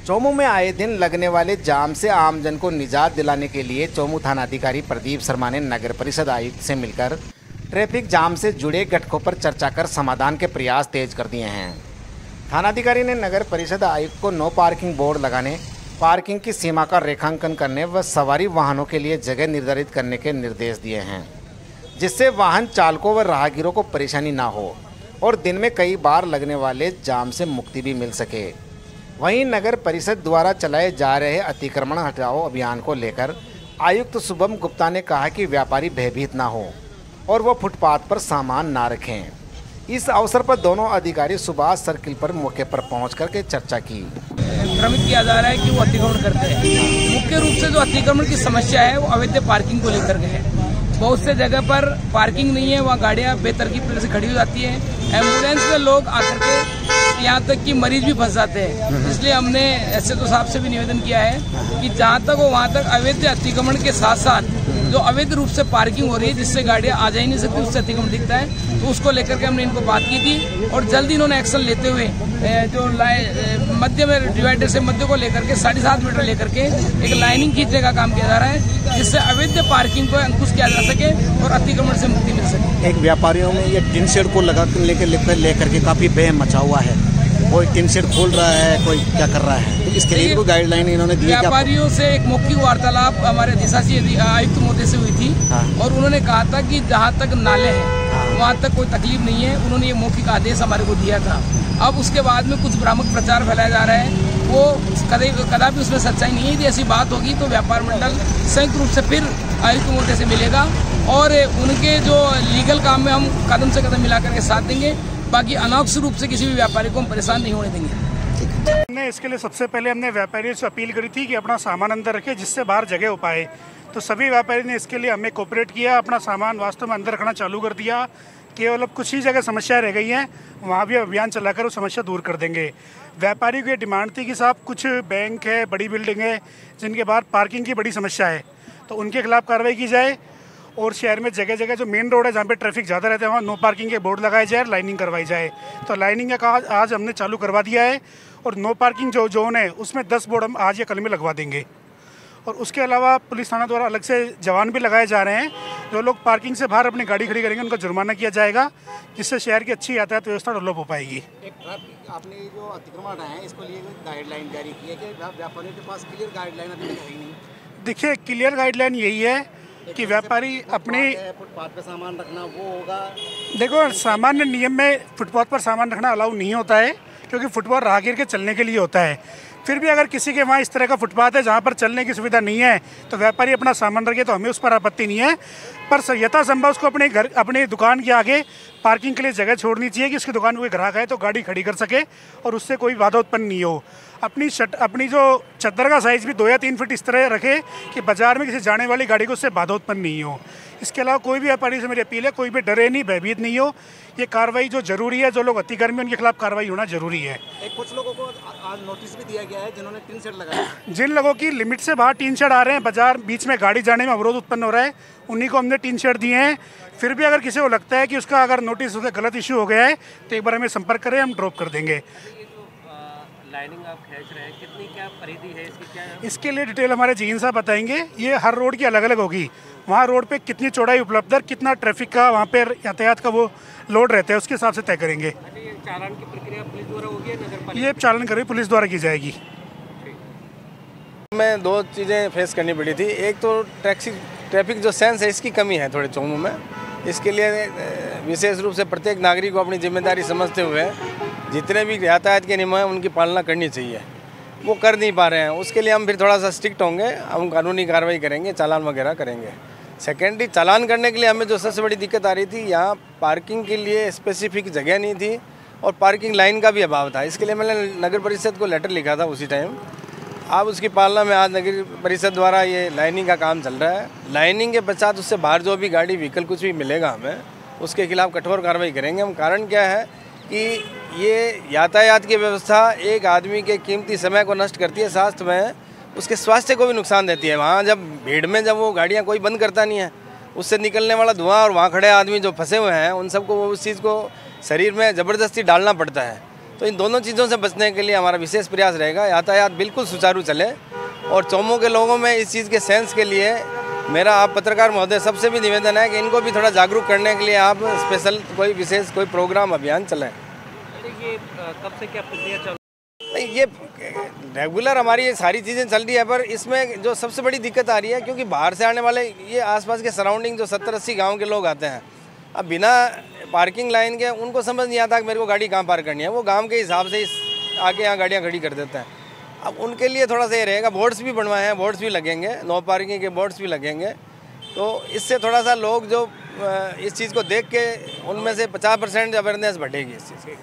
चोमू में आए दिन लगने वाले जाम से आमजन को निजात दिलाने के लिए चोमू थानाधिकारी प्रदीप शर्मा ने नगर परिषद आयुक्त से मिलकर ट्रैफिक जाम से जुड़े घटकों पर चर्चा कर समाधान के प्रयास तेज कर दिए हैं। थानाधिकारी ने नगर परिषद आयुक्त को नो पार्किंग बोर्ड लगाने, पार्किंग की सीमा का रेखांकन करने व सवारी वाहनों के लिए जगह निर्धारित करने के निर्देश दिए हैं, जिससे वाहन चालकों व राहगीरों को परेशानी ना हो और दिन में कई बार लगने वाले जाम से मुक्ति भी मिल सके। वहीं नगर परिषद द्वारा चलाए जा रहे अतिक्रमण हटाओ अभियान को लेकर आयुक्त शुभम गुप्ता ने कहा कि व्यापारी भयभीत ना हो और वो फुटपाथ पर सामान ना रखें। इस अवसर पर दोनों अधिकारी सुभाष सर्किल पर मौके पर पहुंच करके चर्चा की। भ्रमित किया जा रहा है कि वो अतिक्रमण करते हैं। मुख्य रूप से जो अतिक्रमण की समस्या है वो अवैध पार्किंग को लेकर के है। बहुत से जगह पर पार्किंग नहीं है, वहाँ गाड़ियाँ बेतरकीब से खड़ी हो जाती है। एम्बुलेंस में लोग आकर के यहाँ तक कि मरीज भी फंस जाते हैं। इसलिए हमने एसएचओ साहब से भी निवेदन किया है कि जहाँ तक हो वहाँ तक अवैध अतिक्रमण के साथ साथ जो अवैध रूप से पार्किंग हो रही है जिससे गाड़ियाँ आ जा ही नहीं सकती, उससे अतिक्रमण दिखता है, तो उसको लेकर के हमने इनको बात की थी और जल्दी इन्होंने एक्शन लेते हुए जो मध्य में डिवाइडर से मध्य को लेकर के 7.5 मीटर लेकर के एक लाइनिंग खींचने का काम किया जा रहा है, जिससे अवैध पार्किंग को अंकुश किया जा सके और अतिक्रमण से मुक्ति मिल सके। एक व्यापारियों में ये टिन शेड को लगा लेकर के काफी बहम मचा हुआ है। कोई टिन शेड खोल रहा है, कोई क्या कर रहा है, तो इसके लिए कोई गाइडलाइन इन्होंने दी है? व्यापारियों से एक मौखिक वार्तालाप हमारे अधिशासी आयुक्त महोदय से हुई थी। और उन्होंने कहा था कि जहाँ तक नाले हैं वहाँ तक कोई तकलीफ नहीं है। उन्होंने ये मौखिक आदेश हमारे को दिया था। अब उसके बाद में कुछ भ्रामक प्रचार फैलाया जा रहा है, वो कदापि उसमें सच्चाई नहीं है। यदि ऐसी बात होगी तो व्यापार मंडल संयुक्त रूप से फिर आयुक्त महोदय से मिलेगा और उनके जो लीगल काम में हम कदम से कदम मिला करके साथ देंगे। बाकी अनावश्यक रूप से किसी भी व्यापारी को हम परेशान नहीं होने देंगे। हमने इसके लिए सबसे पहले हमने व्यापारियों से अपील करी थी कि अपना सामान अंदर रखें जिससे बाहर जगह हो पाए। तो सभी व्यापारी ने इसके लिए हमें कोऑपरेट किया, अपना सामान वास्तव में अंदर रखना चालू कर दिया। केवल अब कुछ ही जगह समस्या रह गई हैं, वहाँ भी अभियान चलाकर वो समस्या दूर कर देंगे। व्यापारियों की डिमांड थी कि साहब कुछ बैंक है, बड़ी बिल्डिंग है जिनके बाहर पार्किंग की बड़ी समस्या है, तो उनके खिलाफ कार्रवाई की जाए और शहर में जगह जगह जो मेन रोड है जहाँ पे ट्रैफिक ज़्यादा रहता है वहाँ नो पार्किंग के बोर्ड लगाए जाए, लाइनिंग करवाई जाए। तो लाइनिंग का काम आज हमने चालू करवा दिया है और नो पार्किंग जो जोन है उसमें 10 बोर्ड हम आज या कल में लगवा देंगे। और उसके अलावा पुलिस थाना द्वारा अलग से जवान भी लगाए जा रहे हैं। जो लोग पार्किंग से बाहर अपनी गाड़ी खड़ी करेंगे उनका जुर्माना किया जाएगा, जिससे शहर की अच्छी यातायात व्यवस्था डेवलप हो पाएगी। आपने जो अतिक्रमण हटाए हैं इसको लिए गाइडलाइन जारी की है कि व्यापारियों के पास क्लियर गाइडलाइन अभी तक है नहीं? देखिए, क्लियर गाइडलाइन यही है कि व्यापारी अपने फुटपाथ पर सामान रखना वो होगा। देखो, सामान्य नियम में फुटपाथ पर सामान रखना अलाउ नहीं होता है, क्योंकि फुटपाथ राहगीर के चलने के लिए होता है। फिर भी अगर किसी के वहाँ इस तरह का फुटपाथ है जहाँ पर चलने की सुविधा नहीं है तो व्यापारी अपना सामान रखे तो हमें उस पर आपत्ति नहीं है, पर यथासंभव उसको अपने दुकान के आगे पार्किंग के लिए जगह छोड़नी चाहिए कि उसकी दुकान में कोई ग्राहक है तो गाड़ी खड़ी कर सके और उससे कोई बाधा उत्पन्न नहीं हो। अपनी जो चद्दर का साइज़ भी 2 या 3 फीट इस तरह रखे कि बाजार में किसी जाने वाली गाड़ी को उससे बाधा उत्पन्न नहीं हो। इसके अलावा कोई भी व्यापारी से मेरी अपील है, कोई भी डरे नहीं, भयभीत नहीं हो। ये कार्रवाई जो जरूरी है, जो लोग अतिक्रमी उनके खिलाफ कार्रवाई होना जरूरी है। कुछ लोगों को आज नोटिस भी दिया गया है जिन्होंने टिन शेड लगाया। जिन लोगों की लिमिट से बाहर टिन शेड आ रहे हैं, बाजार बीच में गाड़ी जाने में अवरोध उत्पन्न हो रहा है, उन्हीं को हमने टिन शेड दिए हैं। फिर भी अगर किसी को लगता है कि उसका अगर नोटिस उसका गलत इशू हो गया है तो एक बार हमें संपर्क करें, हम ड्रॉप कर देंगे। लाइनिंग आप खींच रहे हैं, कितनी क्या परिधि है इसकी, क्या है? इसके लिए डिटेल हमारे जीन साहब बताएंगे। ये हर रोड की अलग अलग होगी। वहाँ रोड पे कितनी चौड़ाई उपलब्ध है, कितना ट्रैफिक का वहाँ पे यातायात का वो लोड रहता है, उसके हिसाब से तय करेंगे। ये चालान की प्रक्रिया पुलिस द्वारा होगी या नगर पालिका? ये चालान करी पुलिस द्वारा की जाएगी। में 2 चीज़ें फेस करनी पड़ी थी। एक तो ट्रैफिक जो सेंस है इसकी कमी है थोड़े चोमू में। इसके लिए विशेष रूप से प्रत्येक नागरिक को अपनी जिम्मेदारी समझते हुए जितने भी यातायात के नियम हैं उनकी पालना करनी चाहिए, वो कर नहीं पा रहे हैं। उसके लिए हम फिर थोड़ा सा स्ट्रिक्ट होंगे, हम कानूनी कार्रवाई करेंगे, चालान वगैरह करेंगे। सेकेंडली, चालान करने के लिए हमें जो सबसे बड़ी दिक्कत आ रही थी, यहाँ पार्किंग के लिए स्पेसिफिक जगह नहीं थी और पार्किंग लाइन का भी अभाव था। इसके लिए मैंने नगर परिषद को लेटर लिखा था उसी टाइम। अब उसकी पालना में आज नगर परिषद द्वारा ये लाइनिंग का काम चल रहा है। लाइनिंग के पश्चात उससे बाहर जो भी गाड़ी व्हीकल कुछ भी मिलेगा हमें, उसके खिलाफ कठोर कार्रवाई करेंगे हम। कारण क्या है कि ये यातायात की व्यवस्था एक आदमी के कीमती समय को नष्ट करती है, साथ में उसके स्वास्थ्य को भी नुकसान देती है। वहाँ जब भीड़ में जब वो गाड़ियाँ कोई बंद करता नहीं है, उससे निकलने वाला धुआं और वहाँ खड़े आदमी जो फंसे हुए हैं उन सबको वो उस चीज़ को शरीर में ज़बरदस्ती डालना पड़ता है। तो इन दोनों चीज़ों से बचने के लिए हमारा विशेष प्रयास रहेगा, यातायात बिल्कुल सुचारू चले। और चौमू के लोगों में इस चीज़ के सेंस के लिए मेरा आप पत्रकार महोदय सबसे भी निवेदन है कि इनको भी थोड़ा जागरूक करने के लिए आप स्पेशल कोई विशेष कोई प्रोग्राम अभियान चलाएं। ये कब से क्या प्रक्रिया चल? नहीं, ये रेगुलर हमारी ये सारी चीज़ें चल रही है, पर इसमें जो सबसे बड़ी दिक्कत आ रही है क्योंकि बाहर से आने वाले ये आसपास के सराउंडिंग जो 70-80 गांव के लोग आते हैं, अब बिना पार्किंग लाइन के उनको समझ नहीं आता कि मेरे को गाड़ी कहाँ पार्क करनी है। वो गांव के हिसाब से आके यहाँ गाड़ियाँ खड़ी कर देते हैं। अब उनके लिए थोड़ा सा ये रहेगा, बोर्ड्स भी बनवाए हैं, बोर्ड्स भी लगेंगे, नो पार्किंग के बोर्ड्स भी लगेंगे। तो इससे थोड़ा सा लोग जो इस चीज़ को देख के उनमें से 50% अवेयरनेस बढ़ेगी इस चीज़ की।